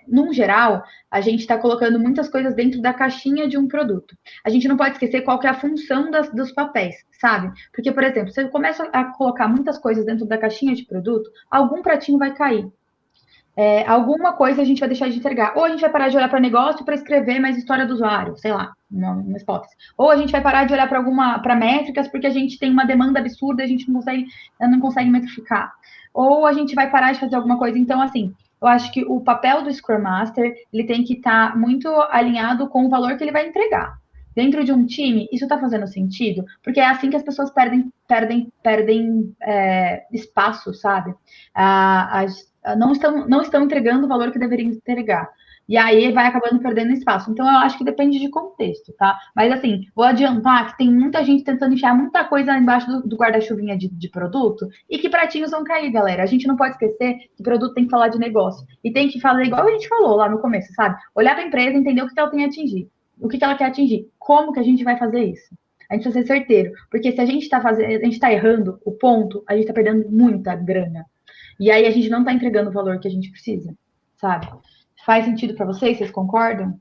num geral, a gente está colocando muitas coisas dentro da caixinha de um produto. A gente não pode esquecer qual que é a função dos papéis, sabe? Porque, por exemplo, se eu começo a colocar muitas coisas dentro da caixinha de produto, algum pratinho vai cair. Alguma coisa a gente vai deixar de entregar. Ou a gente vai parar de olhar para negócio para escrever mais história do usuário, sei lá, uma hipótese. Ou a gente vai parar de olhar para métricas porque a gente tem uma demanda absurda e a gente não consegue metrificar. Ou a gente vai parar de fazer alguma coisa. Então, assim, eu acho que o papel do Scrum Master, ele tem que estar muito alinhado com o valor que ele vai entregar. Dentro de um time, isso está fazendo sentido? Porque é assim que as pessoas perdem espaço, sabe? Não estão entregando o valor que deveriam entregar. E aí vai acabando perdendo espaço. Então, eu acho que depende de contexto, tá? Mas, assim, vou adiantar que tem muita gente tentando enfiar muita coisa embaixo do guarda-chuvinha de produto e que pratinhos vão cair, galera. A gente não pode esquecer que produto tem que falar de negócio. E tem que falar igual a gente falou lá no começo, sabe? Olhar para a empresa, entender o que ela tem a atingir. O que ela quer atingir. Como que a gente vai fazer isso? A gente precisa ser certeiro. Porque se a gente está errando o ponto, a gente está perdendo muita grana. E aí a gente não está entregando o valor que a gente precisa, sabe? Faz sentido para vocês? Vocês concordam?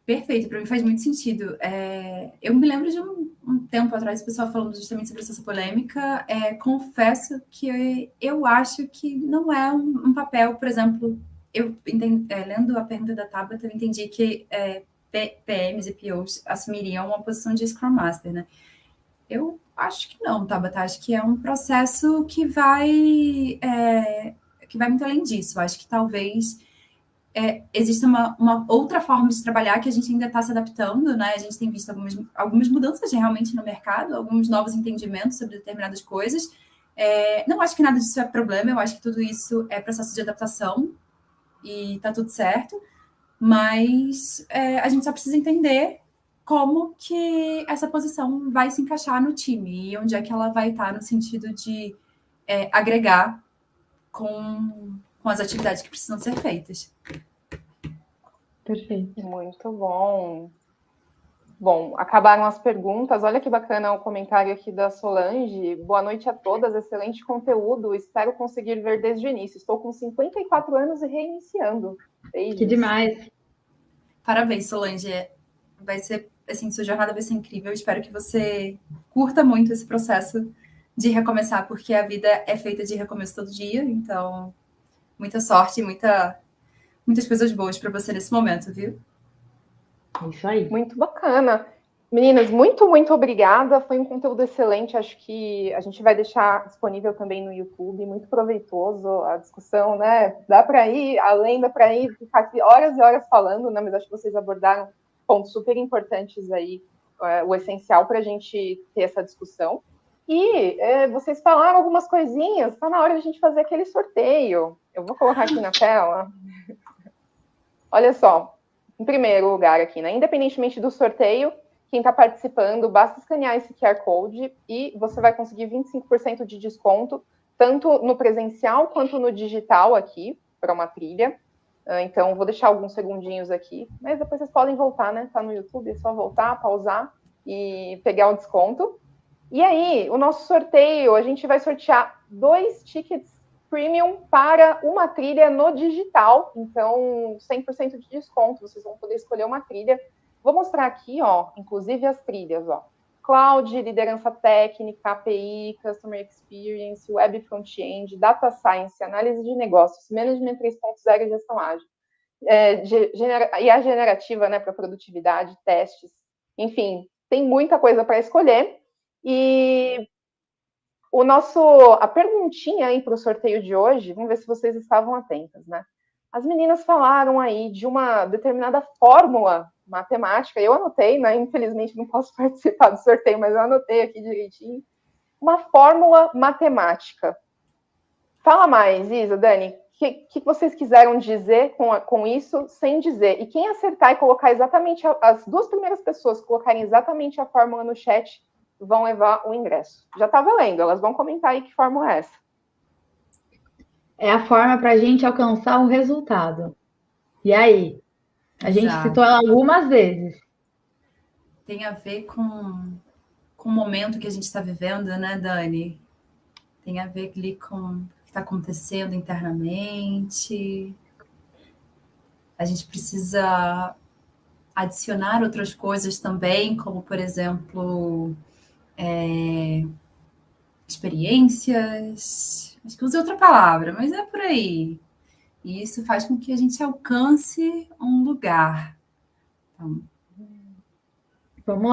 Perfeito, para mim faz muito sentido. Eu me lembro de um tempo atrás, o pessoal falando justamente sobre essa polêmica. Confesso que eu acho que não é um papel, por exemplo, lendo a pergunta da Tabata, eu entendi que PMs e POs assumiriam uma posição de Scrum Master, né? Eu acho que não, Tabata. Acho que é um processo que vai muito além disso. Eu acho que talvez existe uma outra forma de trabalhar que a gente ainda está se adaptando, né? A gente tem visto algumas mudanças realmente no mercado, alguns novos entendimentos sobre determinadas coisas. Não acho que nada disso é problema, eu acho que tudo isso é processo de adaptação e está tudo certo, mas a gente só precisa entender como que essa posição vai se encaixar no time e onde é que ela vai estar no sentido de agregar com as atividades que precisam ser feitas. Perfeito. Muito bom. Bom, acabaram as perguntas. Olha que bacana o comentário aqui da Solange. Boa noite a todas, excelente conteúdo. Espero conseguir ver desde o início. Estou com 54 anos e reiniciando. Beijos. Que demais. Parabéns, Solange. Vai ser, assim, sua jornada vai ser incrível. Espero que você curta muito esse processo de recomeçar, porque a vida é feita de recomeço todo dia. Então, muita sorte e muitas coisas boas para você nesse momento, viu? É isso aí. Muito bacana. Meninas, muito, muito obrigada. Foi um conteúdo excelente. Acho que a gente vai deixar disponível também no YouTube. Muito proveitoso a discussão, né? Dá para ir além, dá para ir ficar aqui horas e horas falando, né? Mas acho que vocês abordaram pontos super importantes aí, o essencial para a gente ter essa discussão. E vocês falaram algumas coisinhas. Está na hora de a gente fazer aquele sorteio. Eu vou colocar aqui na tela. Olha só. Em primeiro lugar aqui, né? Independentemente do sorteio, quem está participando, basta escanear esse QR Code e você vai conseguir 25% de desconto, tanto no presencial quanto no digital aqui, para uma trilha. Então, vou deixar alguns segundinhos aqui, mas depois vocês podem voltar, né? Tá no YouTube, é só voltar, pausar e pegar o desconto. E aí, o nosso sorteio, a gente vai sortear 2 tickets premium para uma trilha no digital, então 100% de desconto, vocês vão poder escolher uma trilha. Vou mostrar aqui, ó, inclusive as trilhas, ó. Cloud, liderança técnica, API, Customer Experience, Web Front-End, Data Science, análise de negócios, Management 3.0 e gestão ágil. E a generativa, né, para produtividade, testes, enfim, tem muita coisa para escolher. E a perguntinha aí para o sorteio de hoje, vamos ver se vocês estavam atentas, né? As meninas falaram aí de uma determinada fórmula matemática, eu anotei, né? Infelizmente não posso participar do sorteio, mas eu anotei aqui direitinho. Uma fórmula matemática. Fala mais, Isa, Dani, o que vocês quiseram dizer com isso, sem dizer? E quem acertar e colocar exatamente, as 2 primeiras pessoas que colocarem exatamente a fórmula no chat, vão levar o ingresso. Já está valendo, elas vão comentar aí que fórmula é essa. É a forma para a gente alcançar um resultado. E aí? A gente citou ela algumas vezes. Tem a ver com o momento que a gente está vivendo, né, Dani? Tem a ver ali com o que está acontecendo internamente. A gente precisa adicionar outras coisas também, como, por exemplo, experiências. Acho que usei outra palavra, mas é por aí. E isso faz com que a gente alcance um lugar. Então, Vamos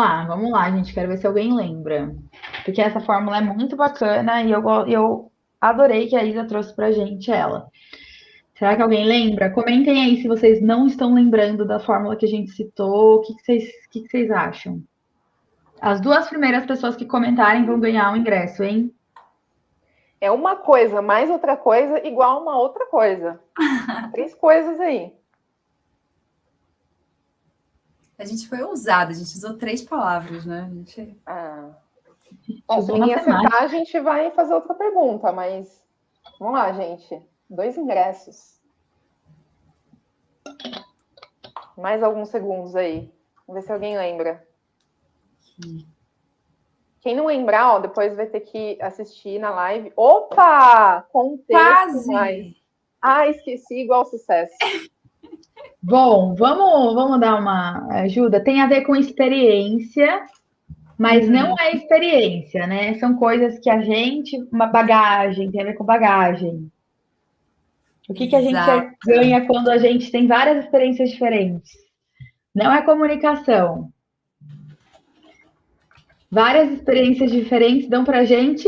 lá, gente. Quero ver se alguém lembra. Porque essa fórmula é muito bacana e eu adorei que a Isa trouxe pra gente ela. Será que alguém lembra? Comentem aí se vocês não estão lembrando da fórmula que a gente citou. O que vocês acham? As 2 primeiras pessoas que comentarem vão ganhar um ingresso, hein? É uma coisa mais outra coisa igual a uma outra coisa. 3 coisas aí. A gente foi ousada, a gente usou 3 palavras, né? Bom, se ninguém acertar, a gente vai fazer outra pergunta, mas vamos lá, gente. 2 ingressos. Mais alguns segundos aí. Vamos ver se alguém lembra. Quem não lembrar, depois vai ter que assistir na live. Opa! Contexto Quase! Mais. Esqueci, igual sucesso. Bom, vamos dar uma ajuda. Tem a ver com experiência, mas não é experiência, né? São coisas que uma bagagem, tem a ver com bagagem. O que a gente ganha quando a gente tem várias experiências diferentes? Não é comunicação. Várias experiências diferentes dão pra gente...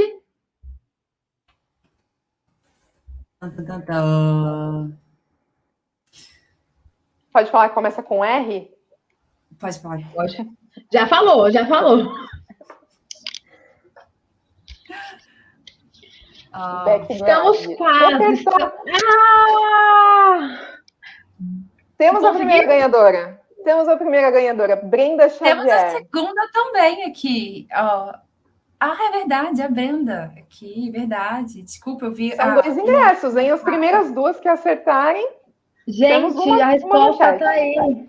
Pode falar que começa com R? Pode falar. Pode. Já falou. Estamos quase. Temos a primeira ganhadora. Brenda Xavier. Temos a segunda também aqui. É verdade, a Brenda. Aqui, verdade. Desculpa, eu vi... São 2 ingressos, hein? As primeiras 2 que acertarem... Gente, a resposta tá aí.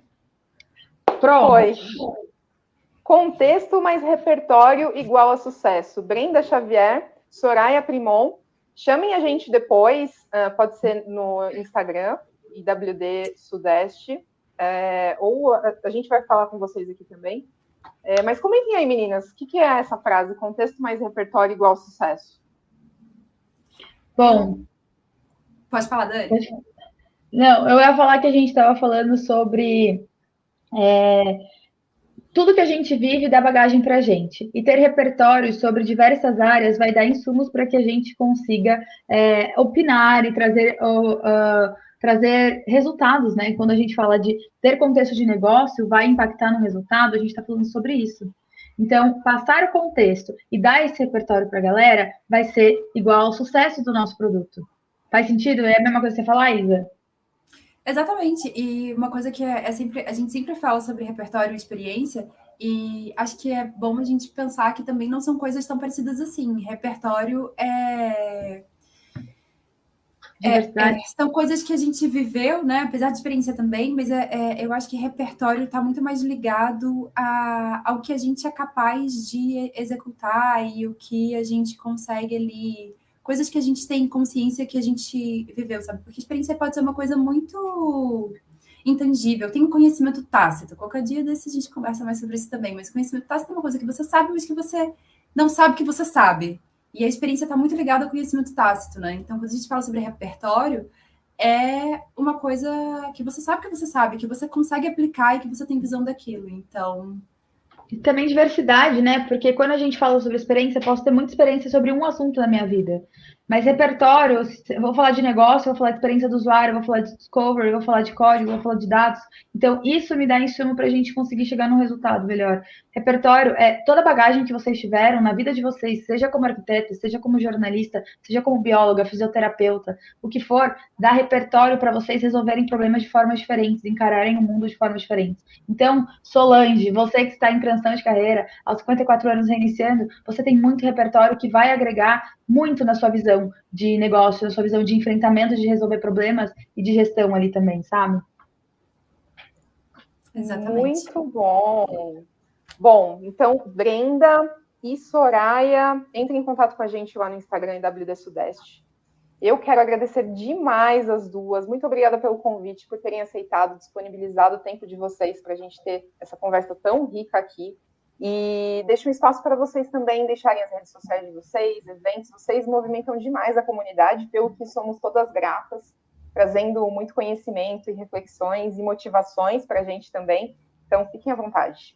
Pronto. Foi. Contexto mais repertório igual a sucesso. Brenda Xavier, Soraya Primon. Chamem a gente depois, pode ser no Instagram, IWD Sudeste, ou a gente vai falar com vocês aqui também. Mas comentem aí, meninas, o que é essa frase? Contexto mais repertório igual a sucesso. Bom. Pode falar, Dani? Não, eu ia falar que a gente estava falando sobre tudo que a gente vive dá bagagem para a gente. E ter repertórios sobre diversas áreas vai dar insumos para que a gente consiga opinar e trazer resultados, né? Quando a gente fala de ter contexto de negócio, vai impactar no resultado, a gente está falando sobre isso. Então, passar o contexto e dar esse repertório para a galera vai ser igual ao sucesso do nosso produto. Faz sentido? É a mesma coisa que você falar, Isa? Exatamente, e uma coisa que a gente sempre fala sobre repertório e experiência, e acho que é bom a gente pensar que também não são coisas tão parecidas assim. Repertório são coisas que a gente viveu, né? Apesar de experiência também, mas eu acho que repertório está muito mais ligado ao que a gente é capaz de executar e o que a gente consegue ali... Coisas que a gente tem consciência que a gente viveu, sabe? Porque experiência pode ser uma coisa muito intangível. Tem um conhecimento tácito. Qualquer dia desse a gente conversa mais sobre isso também. Mas conhecimento tácito é uma coisa que você sabe, mas que você não sabe que você sabe. E a experiência está muito ligada ao conhecimento tácito, né? Então, quando a gente fala sobre repertório, é uma coisa que você sabe, que você consegue aplicar e que você tem visão daquilo. Então... E também diversidade, né? Porque quando a gente fala sobre experiência, eu posso ter muita experiência sobre um assunto na minha vida. Mas repertório, eu vou falar de negócio, eu vou falar de experiência do usuário, eu vou falar de discovery, eu vou falar de código, eu vou falar de dados. Então, isso me dá insumo para a gente conseguir chegar num resultado melhor. Repertório é toda a bagagem que vocês tiveram na vida de vocês, seja como arquiteto, seja como jornalista, seja como bióloga, fisioterapeuta, o que for, dá repertório para vocês resolverem problemas de formas diferentes, encararem o mundo de formas diferentes. Então, Solange, você que está em transição de carreira, aos 54 anos reiniciando, você tem muito repertório que vai agregar muito na sua visão de negócio, na sua visão de enfrentamento, de resolver problemas e de gestão ali também, sabe? Exatamente. Muito bom. Bom, então, Brenda e Soraya, entrem em contato com a gente lá no Instagram, WD Sudeste. Eu quero agradecer demais as duas. Muito obrigada pelo convite, por terem aceitado, disponibilizado o tempo de vocês para a gente ter essa conversa tão rica aqui. E deixo um espaço para vocês também deixarem as redes sociais de vocês, eventos. Vocês movimentam demais a comunidade, pelo que somos todas gratas, trazendo muito conhecimento e reflexões e motivações para a gente também. Então, fiquem à vontade.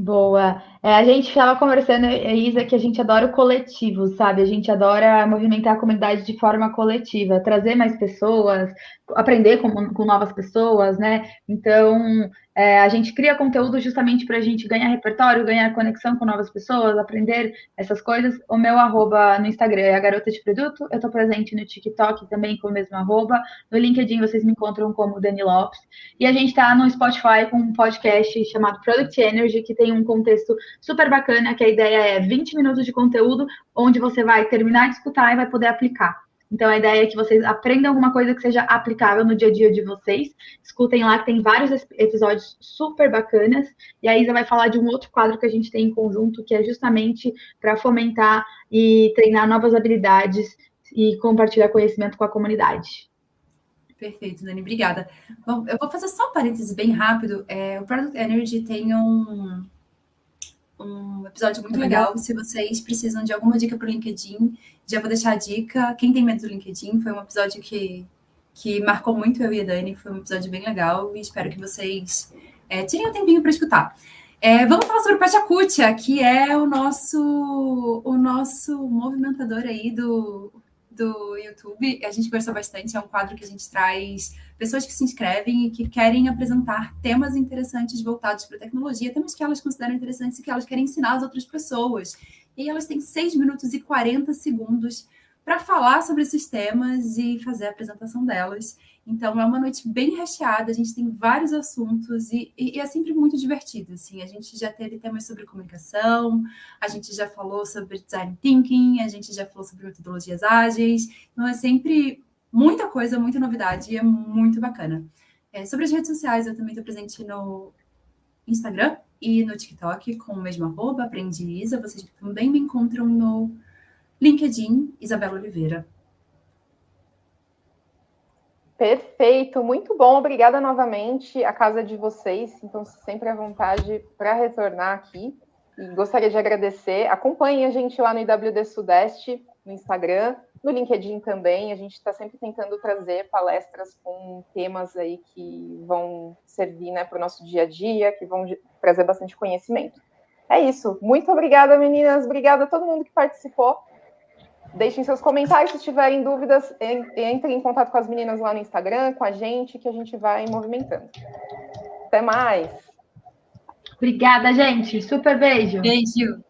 Boa. A gente estava conversando, Isa, que a gente adora o coletivo, sabe? A gente adora movimentar a comunidade de forma coletiva, trazer mais pessoas, aprender com novas pessoas, né? Então, a gente cria conteúdo justamente para a gente ganhar repertório, ganhar conexão com novas pessoas, aprender essas coisas. O meu arroba no Instagram é a Garota de Produto. Eu estou presente no TikTok também com o mesmo arroba. No LinkedIn vocês me encontram como Dani Lopes. E a gente está no Spotify com um podcast chamado Product Energy, que tem um contexto super bacana, que a ideia é 20 minutos de conteúdo, onde você vai terminar de escutar e vai poder aplicar. Então, a ideia é que vocês aprendam alguma coisa que seja aplicável no dia a dia de vocês. Escutem lá, que tem vários episódios super bacanas. E a Isa vai falar de um outro quadro que a gente tem em conjunto, que é justamente para fomentar e treinar novas habilidades e compartilhar conhecimento com a comunidade. Perfeito, Dani, obrigada. Bom, eu vou fazer só um parêntese bem rápido. O Product Energy tem um episódio muito legal. Se vocês precisam de alguma dica para o LinkedIn, já vou deixar a dica. Quem tem medo do LinkedIn, foi um episódio que marcou muito eu e a Dani. Foi um episódio bem legal e espero que vocês tirem um tempinho para escutar. Vamos falar sobre o Pachacutia, que é o nosso movimentador aí do YouTube. A gente conversa bastante, é um quadro que a gente traz pessoas que se inscrevem e que querem apresentar temas interessantes voltados para a tecnologia, temas que elas consideram interessantes e que elas querem ensinar às outras pessoas. E elas têm 6 minutos e 40 segundos para falar sobre esses temas e fazer a apresentação delas. Então, é uma noite bem recheada, a gente tem vários assuntos e é sempre muito divertido. Assim. A gente já teve temas sobre comunicação, a gente já falou sobre design thinking, a gente já falou sobre metodologias ágeis. Então, é sempre muita coisa, muita novidade e é muito bacana. Sobre as redes sociais, eu também estou presente no Instagram e no TikTok com o mesmo arroba, Aprendi Isa. Vocês também me encontram no LinkedIn, Isabela Oliveira. Perfeito, muito bom, obrigada novamente. A casa de vocês, então sempre à vontade para retornar aqui. E gostaria de agradecer. Acompanhem a gente lá no IWD Sudeste, no Instagram, no LinkedIn também. A gente está sempre tentando trazer palestras com temas aí que vão servir, né, para o nosso dia a dia, que vão trazer bastante conhecimento. É isso. Muito obrigada, meninas. Obrigada a todo mundo que participou. Deixem seus comentários, se tiverem dúvidas, entrem em contato com as meninas lá no Instagram, com a gente, que a gente vai movimentando. Até mais! Obrigada, gente. Super beijo. Beijo.